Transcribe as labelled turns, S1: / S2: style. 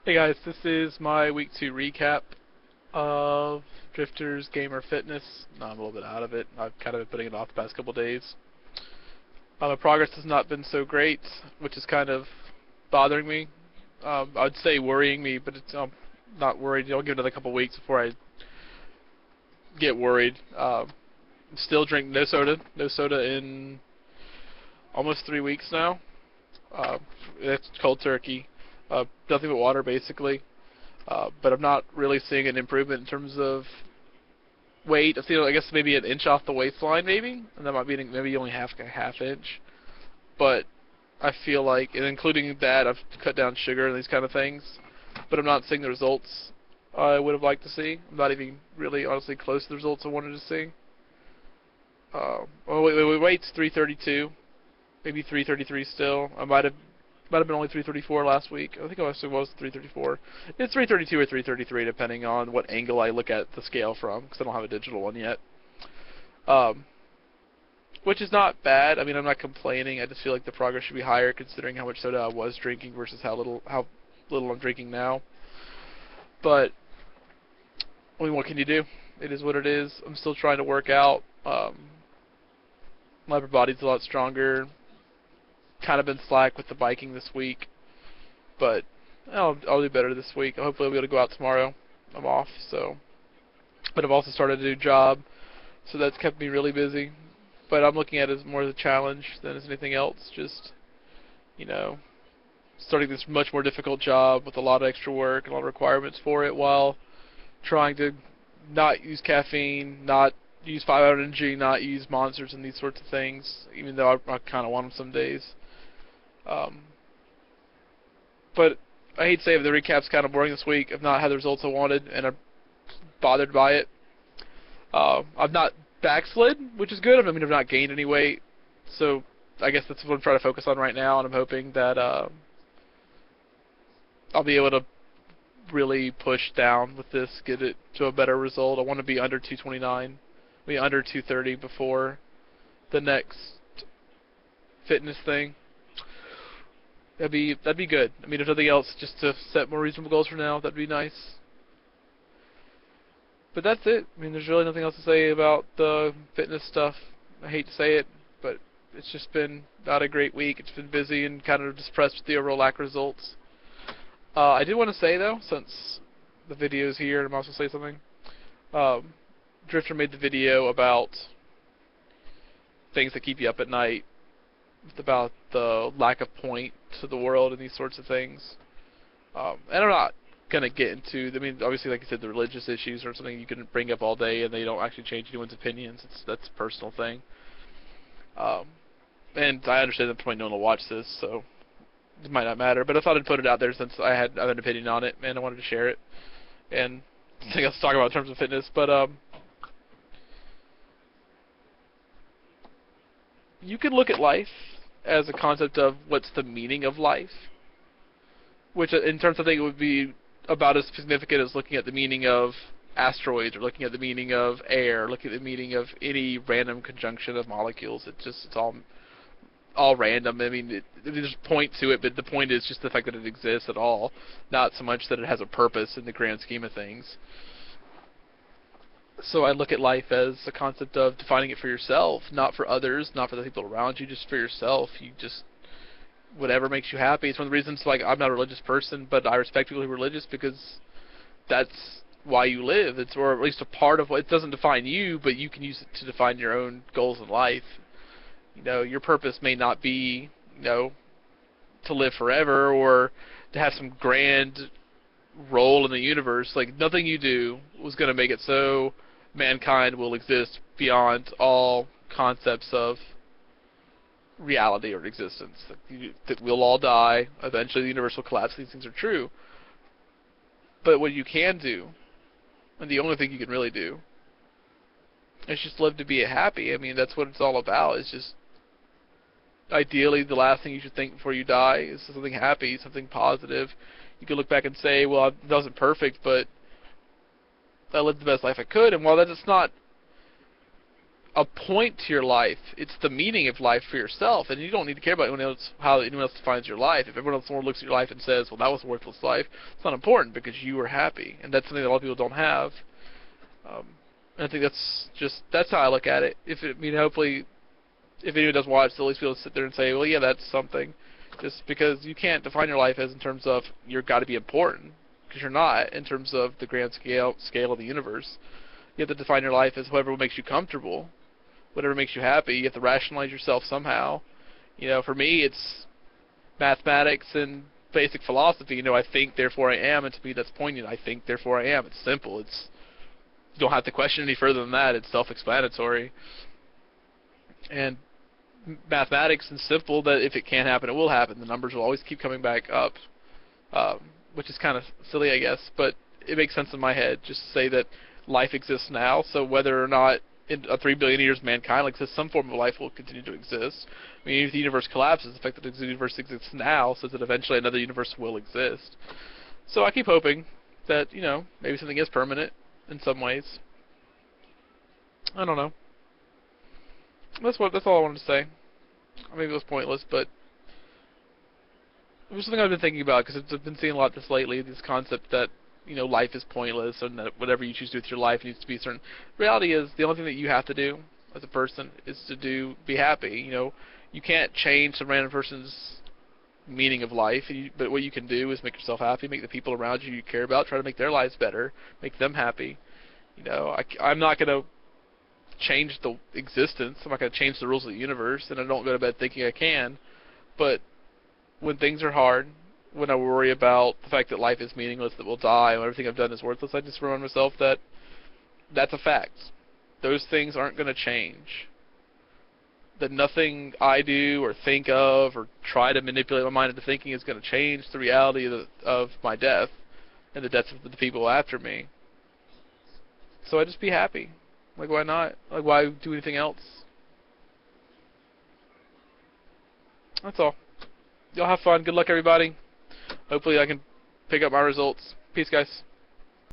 S1: Hey guys, this is my week 2 recap of Drifters Gamer Fitness. No, I'm a little bit out of it. I've kind of been putting it off the past couple days. My progress has not been so great, which is kind of bothering me. I'd say worrying me, but it's not worried. I'll give it another couple weeks before I get worried. Still drink no soda. No soda in almost 3 weeks now. Uh, it's cold turkey. Nothing but water, basically. But I'm not really seeing an improvement in terms of weight. I guess maybe an inch off the waistline, maybe, and that might be maybe only a half inch. But I feel like, and including that, I've cut down sugar and these kind of things. But I'm not seeing the results I would have liked to see. I'm not even really, honestly, close to the results I wanted to see. Weight's 332, maybe 333 still. I might have been only 334 last week. I think it actually was 334. It's 332 or 333 depending on what angle I look at the scale from, because I don't have a digital one yet. Which is not bad. I mean, I'm not complaining. I just feel like the progress should be higher considering how much soda I was drinking versus how little I'm drinking now. But I mean, what can you do? It is what it is. I'm still trying to work out. My upper body's a lot stronger. Kind of been slack with the biking this week, but I'll do better this week. Hopefully I'll be able to go out tomorrow. I'm off, so. But I've also started a new job, so that's kept me really busy. But I'm looking at it as more as a challenge than as anything else. Just, you know, starting this much more difficult job with a lot of extra work and a lot of requirements for it, while trying to not use caffeine, not use 5-hour energy, not use monsters and these sorts of things, even though I kind of want them some days. But I hate to say it, the recap's kind of boring this week. I've not had the results I wanted, and I'm bothered by it. I've not backslid, which is good. I mean, I've not gained any weight, so I guess that's what I'm trying to focus on right now, and I'm hoping that I'll be able to really push down with this, get it to a better result. I want to be under 229, be under 230 before the next fitness thing. That'd be good. I mean, if nothing else, just to set more reasonable goals for now, that'd be nice. But that's it. I mean, there's really nothing else to say about the fitness stuff. I hate to say it, but it's just been not a great week. It's been busy and kind of depressed with the overall lack of results. I did want to say, though, since the video's here, and I'm also say something. Drifter made the video about things that keep you up at night, about the lack of point to the world and these sorts of things. And I'm not going to get into, I mean, obviously, like I said, the religious issues are something you can bring up all day and they don't actually change anyone's opinions. That's a personal thing. And I understand that probably no one will watch this, so it might not matter. But I thought I'd put it out there since I had an opinion on it, and I wanted to share it. And I think I'll talk about in terms of fitness, but you can look at life as a concept of what's the meaning of life, which in terms of things would be about as significant as looking at the meaning of asteroids or looking at the meaning of air, looking at the meaning of any random conjunction of molecules. It's all random. I mean, there's a point to it, but the point is just the fact that it exists at all, not so much that it has a purpose in the grand scheme of things. So I look at life as a concept of defining it for yourself, not for others, not for the people around you, just for yourself. You just, whatever makes you happy. It's one of the reasons, like, I'm not a religious person, but I respect people who are religious because that's why you live. It's, or at least a part of what, it doesn't define you, but you can use it to define your own goals in life. You know, your purpose may not be, you know, to live forever or to have some grand role in the universe. Like, nothing you do was going to make it so mankind will exist beyond all concepts of reality or existence. That we'll all die, eventually the universe will collapse, these things are true. But what you can do, and the only thing you can really do, is just live to be happy. I mean, that's what it's all about. It's just, ideally, the last thing you should think before you die is something happy, something positive. You can look back and say, well, I wasn't perfect, but I lived the best life I could. And while that's not a point to your life. It's the meaning of life for yourself, and you don't need to care about anyone else, how anyone else defines your life. If everyone else looks at your life and says, "Well, that was a worthless life," it's not important because you were happy, and that's something that a lot of people don't have. And I think that's how I look at it. Hopefully, if anyone does watch, they'll at least be able to sit there and say, "Well, yeah, that's something." Just because you can't define your life as in terms of you're got to be important, because you're not in terms of the grand scale of the universe. You have to define your life as whatever makes you comfortable, whatever makes you happy. You have to rationalize yourself somehow. For me, it's mathematics and basic philosophy. I think, therefore I am, and to me that's poignant. I think, therefore I am. It's simple. You don't have to question any further than that. It's self-explanatory. And mathematics is simple, that if it can't happen, it will happen. The numbers will always keep coming back up, which is kind of silly, I guess, but it makes sense in my head just to say that life exists now, so whether or not in 3 billion years mankind will exist, some form of life will continue to exist. If the universe collapses, the fact that the universe exists now says that eventually another universe will exist. So I keep hoping that, maybe something is permanent in some ways. I don't know. That's all I wanted to say. Maybe it was pointless, but it was something I've been thinking about, because I've been seeing a lot this lately, this concept that, life is pointless, and that whatever you choose to do with your life needs to be certain. Reality is, the only thing that you have to do as a person is to be happy. You can't change some random person's meaning of life, but what you can do is make yourself happy, make the people around you care about, try to make their lives better, make them happy. I'm not going to change the existence. I'm not going to change the rules of the universe, and I don't go to bed thinking I can. But when things are hard, when I worry about the fact that life is meaningless, that we'll die, and everything I've done is worthless, I just remind myself that that's a fact. Those things aren't going to change. That nothing I do or think of or try to manipulate my mind into thinking is going to change the reality of my death and the deaths of the people after me. So I just be happy. Why not? Why do anything else? That's all. Y'all have fun. Good luck, everybody. Hopefully I can pick up my results. Peace, guys.